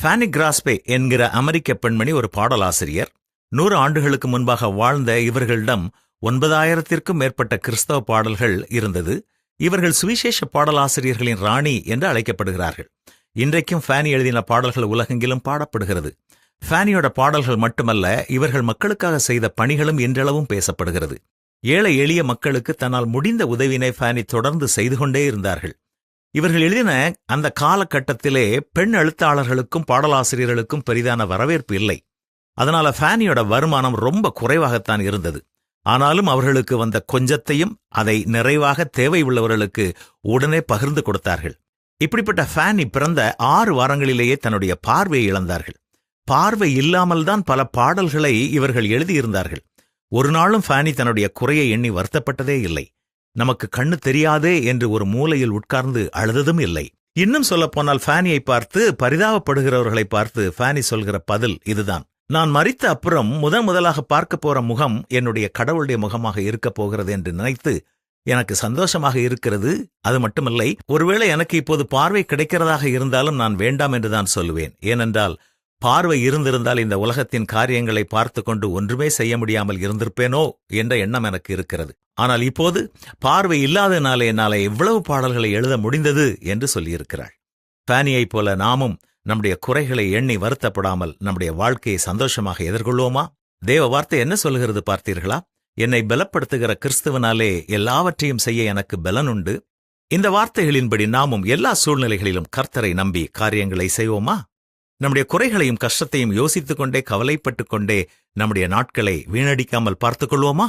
ஃபேனி கிராஸ்பே என்கிற அமெரிக்க பெண்மணி ஒரு பாடலாசிரியர். 100 ஆண்டுகளுக்கு முன்பாக வாழ்ந்த இவர்களிடம் 9,000க்கும் மேற்பட்ட கிறிஸ்தவ பாடல்கள் இருந்தது. இவர்கள் சுவிசேஷ பாடலாசிரியர்களின் ராணி என்று அழைக்கப்படுகிறார்கள். இன்றைக்கும் ஃபேனி எழுதின பாடல்கள் உலகெங்கிலும் பாடப்படுகிறது. ஃபேனியோட பாடல்கள் மட்டுமல்ல, இவர்கள் மக்களுக்காக செய்த பணிகளும் இன்றளவும் பேசப்படுகிறது. ஏழை எளிய மக்களுக்கு தன்னால் முடிந்த உதவினை ஃபேனி தொடர்ந்து செய்து கொண்டே இருந்தார்கள். இவர்கள் எழுதின அந்த காலகட்டத்திலே பெண் எழுத்தாளர்களுக்கும் பாடலாசிரியர்களுக்கும் பெரிதான வரவேற்பு இல்லை. அதனால ஃபேனியோட வருமானம் ரொம்ப குறைவாகத்தான் இருந்தது. ஆனாலும் அவர்களுக்கு வந்த கொஞ்சத்தையும் அதை நிறைவாக தேவை உள்ளவர்களுக்கு உடனே பகிர்ந்து கொடுத்தார்கள். இப்படிப்பட்ட ஃபேனி பிறந்த 6 வாரங்களிலேயே தன்னுடைய பார்வையை இழந்தார்கள். பார்வை இல்லாமல் தான் பல பாடல்களை இவர்கள் எழுதியிருந்தார்கள். ஒரு நாளும் ஃபேனி தன்னுடைய குறையை எண்ணி வருத்தப்பட்டதே இல்லை. நமக்கு கண்ணு தெரியாதே என்று ஒரு மூலையில் உட்கார்ந்து அழுததும் இல்லை. இன்னும் சொல்லப்போனால் ஃபேனியை பார்த்து பரிதாபப்படுகிறவர்களை பார்த்து ஃபேனி சொல்கிற பதில் இதுதான்: நான் மரித்த அப்புறம் முதலாக பார்க்க போற முகம் என்னுடைய கடவுளுடைய முகமாக இருக்கப் போகிறது என்று நினைத்து எனக்கு சந்தோஷமாக இருக்கிறது. அது மட்டுமில்லை, ஒருவேளை எனக்கு இப்போது பார்வை கிடைக்கிறதாக இருந்தாலும் நான் வேண்டாம் என்றுதான் சொல்லுவேன். ஏனென்றால் பார்வை இருந்திருந்தால் இந்த உலகத்தின் காரியங்களை பார்த்து கொண்டு ஒன்றுமே செய்ய முடியாமல் இருந்திருப்பேனோ என்ற எண்ணம் எனக்கு இருக்கிறது. ஆனால் இப்போது பார்வை இல்லாதனாலே என்னால எவ்வளவு பாடல்களை எழுத முடிந்தது என்று சொல்லியிருக்கிறாள். ஃபேனியைப் போல நாமும் நம்முடைய குறைகளை எண்ணி வருத்தப்படாமல் நம்முடைய வாழ்க்கையை சந்தோஷமாக எதிர்கொள்வோமா? தேவ வார்த்தை என்ன சொல்கிறது பார்த்தீர்களா? என்னை பலப்படுத்துகிற கிறிஸ்துவனாலே எல்லாவற்றையும் செய்ய எனக்கு பலன் உண்டு. இந்த வார்த்தைகளின்படி நாமும் எல்லா சூழ்நிலைகளிலும் கர்த்தரை நம்பி காரியங்களை செய்வோமா? நம்முடைய குறைகளையும் கஷ்டத்தையும் யோசித்துக் கொண்டே கவலைப்பட்டுக் கொண்டே நம்முடைய நாட்களை வீணடிக்காமல் பார்த்துக் கொள்வோமா?